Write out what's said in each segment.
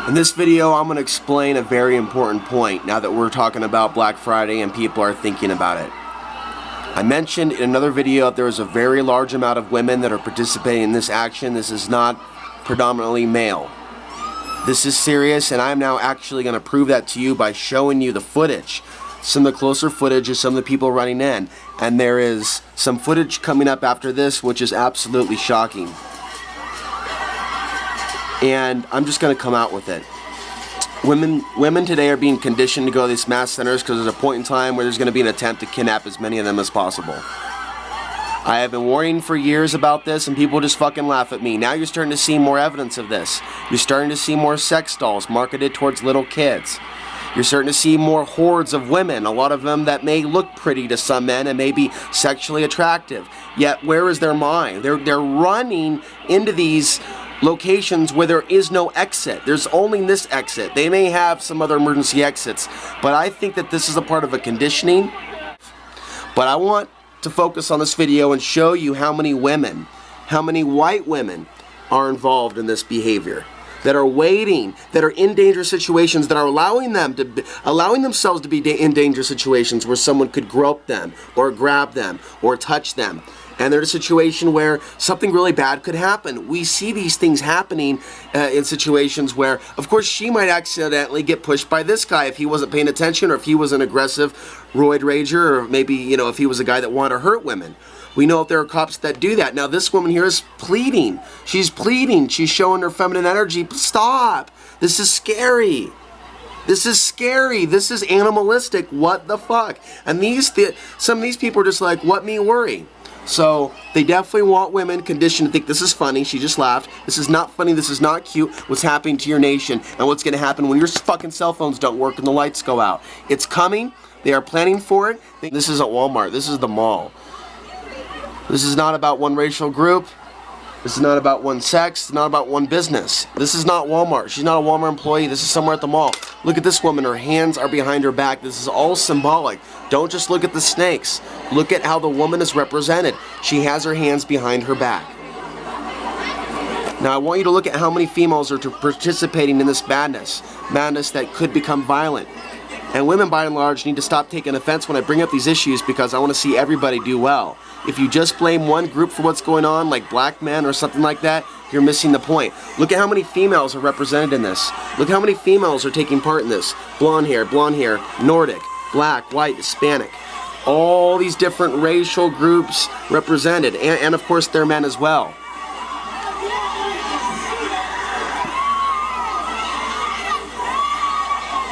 In this video, I'm going to explain a very important point now that we're talking about Black Friday and people are thinking about it. I mentioned in another video that there is a very large amount of women that are participating in this action. This is not predominantly male. This is serious, and I'm now actually going to prove that to you by showing you the footage. Some of the closer footage of some of the people running in. And there is some footage coming up after this which is absolutely shocking. And I'm just going to come out with it. Women today are being conditioned to go to these mass centers because there's a point in time where there's going to be an attempt to kidnap as many of them as possible. I have been warning for years about this and people just fucking laugh at me. Now you're starting to see more evidence of this. You're starting to see more sex dolls marketed towards little kids. You're starting to see more hordes of women, a lot of them that may look pretty to some men and may be sexually attractive. Yet where is their mind? They're running into these locations where there is no exit. There's only this exit. They may have some other emergency exits, but I think that this is a part of a conditioning. But I want to focus on this video and show you how many women, how many white women are involved in this behavior, that are waiting, that are in dangerous situations, that are allowing themselves to be in dangerous situations where someone could grope them or grab them or touch them. And they're in a situation where something really bad could happen. We see these things happening in situations where, of course, she might accidentally get pushed by this guy if he wasn't paying attention, or if he was an aggressive roid rager, or maybe, you know, if he was a guy that wanted to hurt women. We know if there are cops that do that. Now, this woman here is pleading. She's pleading. She's showing her feminine energy. Stop. This is scary. This is scary. This is animalistic. What the fuck? And some of these people are just like, what me worry? So they definitely want women conditioned to think this is funny. She just laughed. This is not funny. This is not cute. What's happening to your nation and what's going to happen when your fucking cell phones don't work and the lights go out. It's coming. They are planning for it. This isn't Walmart. This is the mall. This is not about one racial group. This is not about one sex. It's not about one business. This is not Walmart. She's not a Walmart employee. This is somewhere at the mall. Look at this woman. Her hands are behind her back. This is all symbolic. Don't just look at the snakes. Look at how the woman is represented. She has her hands behind her back. Now I want you to look at how many females are participating in this madness that could become violent. And women, by and large, need to stop taking offense when I bring up these issues, because I want to see everybody do well. If you just blame one group for what's going on, like black men or something like that, you're missing the point. Look at how many females are represented in this. Look how many females are taking part in this. Blonde hair, Nordic, black, white, Hispanic. All these different racial groups represented. And of course, they're men as well.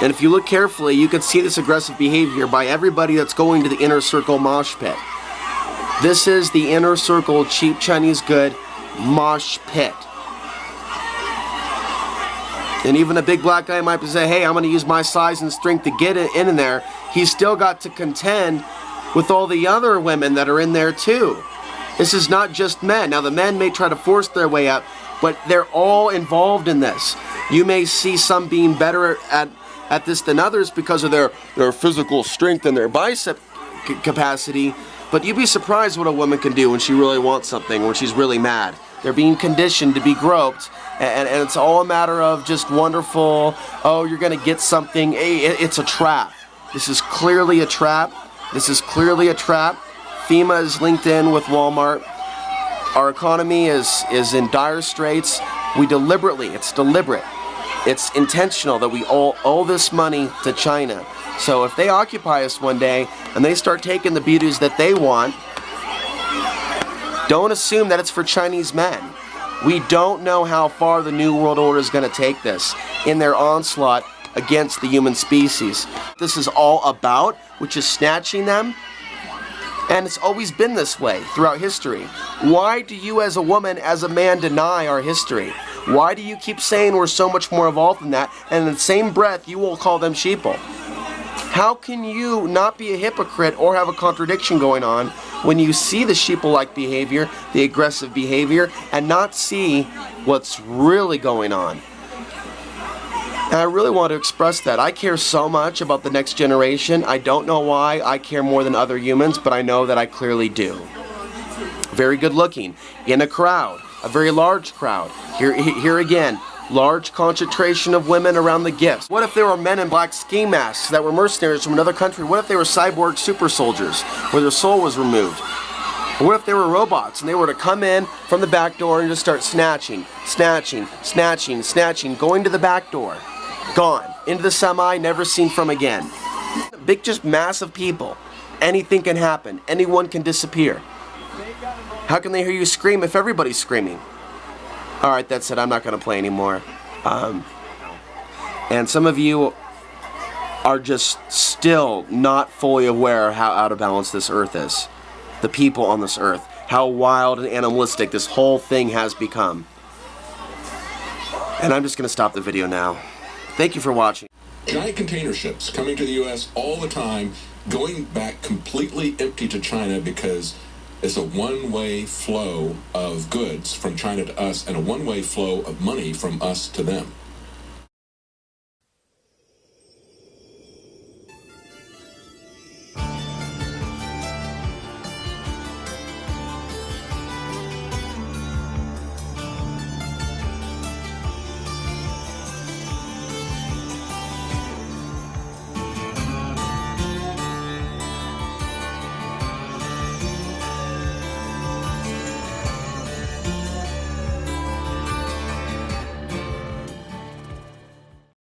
And if you look carefully, you can see this aggressive behavior by everybody that's going to the inner circle mosh pit. This is the inner circle cheap Chinese good mosh pit. And even a big black guy might say, hey, I'm going to use my size and strength to get in there. He's still got to contend with all the other women that are in there too. This is not just men. Now the men may try to force their way up, but they're all involved in this. You may see some being better at this than others because of their physical strength and their bicep capacity, but you'd be surprised what a woman can do when she really wants something, when she's really mad. They're being conditioned to be groped, and it's all a matter of just wonderful, oh, you're going to get something. Hey, it's a trap. This is clearly a trap. This is clearly a trap. FEMA is linked in with Walmart. Our economy is in dire straits. It's deliberate. It's intentional that we all owe this money to China. So if they occupy us one day and they start taking the beauties that they want, don't assume that it's for Chinese men. We don't know how far the New World Order is going to take this in their onslaught against the human species. This is all about, which is snatching them. And it's always been this way throughout history. Why do you as a woman, as a man, deny our history? Why do you keep saying we're so much more evolved than that, and in the same breath you will call them sheeple? How can you not be a hypocrite or have a contradiction going on when you see the sheeple-like behavior, the aggressive behavior, and not see what's really going on? And I really want to express that. I care so much about the next generation. I don't know why I care more than other humans, but I know that I clearly do. Very good looking, in a crowd, a very large crowd. Here again, Large concentration of women around the gifts. What if there were men in black ski masks that were mercenaries from another country? What if they were cyborg super soldiers where their soul was removed? Or what if they were robots and they were to come in from the back door and just start snatching, going to the back door, gone, into the semi, never seen from again. Big, just mass of people. Anything can happen. Anyone can disappear. How can they hear you scream if everybody's screaming? Alright, that's it. I'm not going to play anymore. And some of you are just still not fully aware how out of balance this earth is. The people on this earth. How wild and animalistic this whole thing has become. And I'm just going to stop the video now. Thank you for watching. Giant container ships coming to the U.S. all the time, going back completely empty to China because it's a one-way flow of goods from China to us and a one-way flow of money from us to them.